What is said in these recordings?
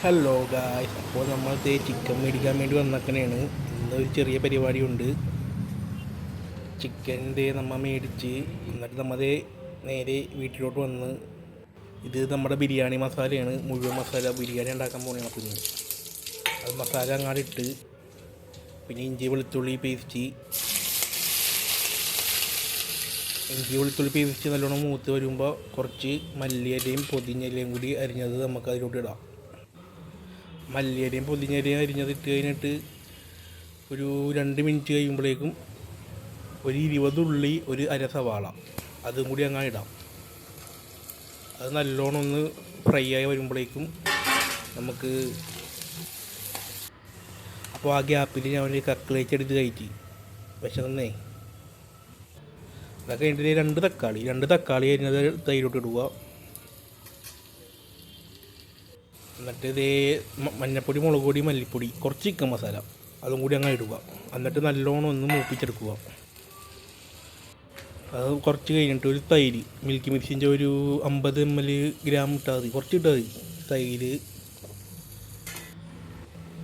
Hello guys, അപ്പോൾ നമ്മൾ chicken മേടിക്കാൻ വേണ്ടി വന്നേക്കണേണ്. ഇന്നൊരു ചെറിയ പരിപാടിയുണ്ട്. ചിക്കൻ നമ്മൾ മേടിച്ച് എന്നിട്ട് നമ്മൾ നേരെ വീട്ടിലോട്ട് വന്ന് ഇത് നമ്മുടെ ബിരിയാണി മസാലയാണ്. മുഴുവൻ മസാല ബിരിയാണി ഉണ്ടാക്കാൻ പോകുന്നതാണ്. പിന്നെ അത് മസാല അങ്ങാടിട്ട് പിന്നെ ഇഞ്ചി വെളുത്തുള്ളി പേസ്റ്റ് നല്ലോണം മൂത്ത് വരുമ്പോൾ കുറച്ച് മല്ലിയിലയും പൊതിഞ്ഞയിലയും കൂടി അരിഞ്ഞത് നമുക്ക് അതിലോട്ട് ഇടാം. മല്ലിയിലയും പൊതിഞ്ഞയിലയും അരിഞ്ഞത് ഇട്ട് കഴിഞ്ഞിട്ട് ഒരു 2 മിനിറ്റ് കഴിയുമ്പോഴേക്കും ഒരു 20 ഉള്ളി, ഒരു അര സവാള അതും കൂടി അങ്ങനെ ഇടാം. അത് നല്ലോണം ഒന്ന് ഫ്രൈ ആയി വരുമ്പോഴേക്കും നമുക്ക് അപ്പോൾ ആ ഗ്യാപ്പിൽ ഞാൻ ഒരു കട്ട്ലേറ്റ് എടുത്ത് കഴിച്ച് വിശന്നേ. അതൊക്കെ കഴിഞ്ഞിട്ട് രണ്ട് തക്കാളി അരിഞ്ഞത് തൈരോട്ട് ഇടുക. എന്നിട്ട് ഇതേ മഞ്ഞപ്പൊടി, മുളക് പൊടി, മല്ലിപ്പൊടി, കുറച്ച് ചിക്കൻ മസാല അതും കൂടി അങ്ങനെ ഇടുക. എന്നിട്ട് നല്ലോണം ഒന്ന് മൂപ്പിച്ചെടുക്കുക. അത് കുറച്ച് കഴിഞ്ഞിട്ട് ഒരു തൈര്, മിൽക്കി മിക്സിൻ്റെ ഒരു 50 ml ഇട്ടാൽ മതി, കുറച്ച് ഇട്ടാൽ മതി തൈര്.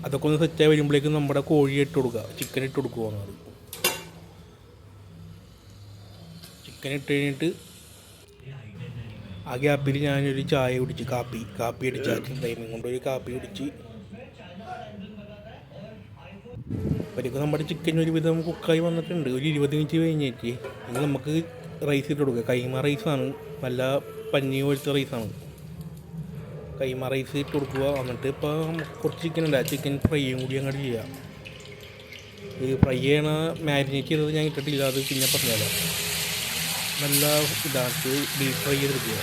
അതൊക്കെ ഒന്ന് സെറ്റായി വരുമ്പോഴേക്കും നമ്മുടെ കോഴി ഇട്ട് കൊടുക്കുക, ചിക്കൻ ഇട്ട് കൊടുക്കുക. അത് ചിക്കൻ ഇട്ട് കഴിഞ്ഞിട്ട് ആ ഗ്യാപ്പിൽ ഞാനൊരു ചായ കുടിച്ച് കാപ്പി അടിച്ച ടൈമിങ് കൊണ്ട് ഒരു കാപ്പി കുടിച്ച് അപ്പോഴേക്കും നമ്മുടെ ചിക്കൻ ഒരുവിധം കുക്കായി വന്നിട്ടുണ്ട്. ഒരു 20 മിനിറ്റ് കഴിഞ്ഞിട്ട് ഇനി നമുക്ക് റൈസ് ഇട്ട് കൊടുക്കുക. കൈമ റൈസാണ്, നല്ല പഞ്ഞി പോലത്തെ റൈസാണ്. കൈമ റൈസ് ഇട്ട് കൊടുക്കുക. എന്നിട്ട് ഇപ്പം കുറച്ച് ചിക്കൻ ഉണ്ട്, ആ ചിക്കൻ ഫ്രൈയും കൂടി അങ്ങോട്ട് ചെയ്യുക. ഈ ഫ്രൈ ചെയ്യണ മാരിനേറ്റ് ചെയ്തത് ഞാൻ ഇട്ടിട്ടില്ല, അത് പിന്നെ പറഞ്ഞാലോ. നല്ല ഇതായിട്ട് ഡീപ്പ് ഫ്രൈ ചെയ്തെടുക്കുക.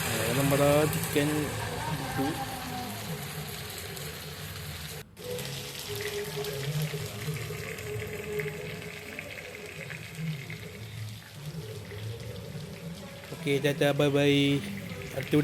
അങ്ങനെ നമ്മുടെ ചിക്കൻ ഇട്ടു. ഓക്കെ, ചാച്ചാ, ബൈ ബൈ. അടുത്ത വീഡിയോ.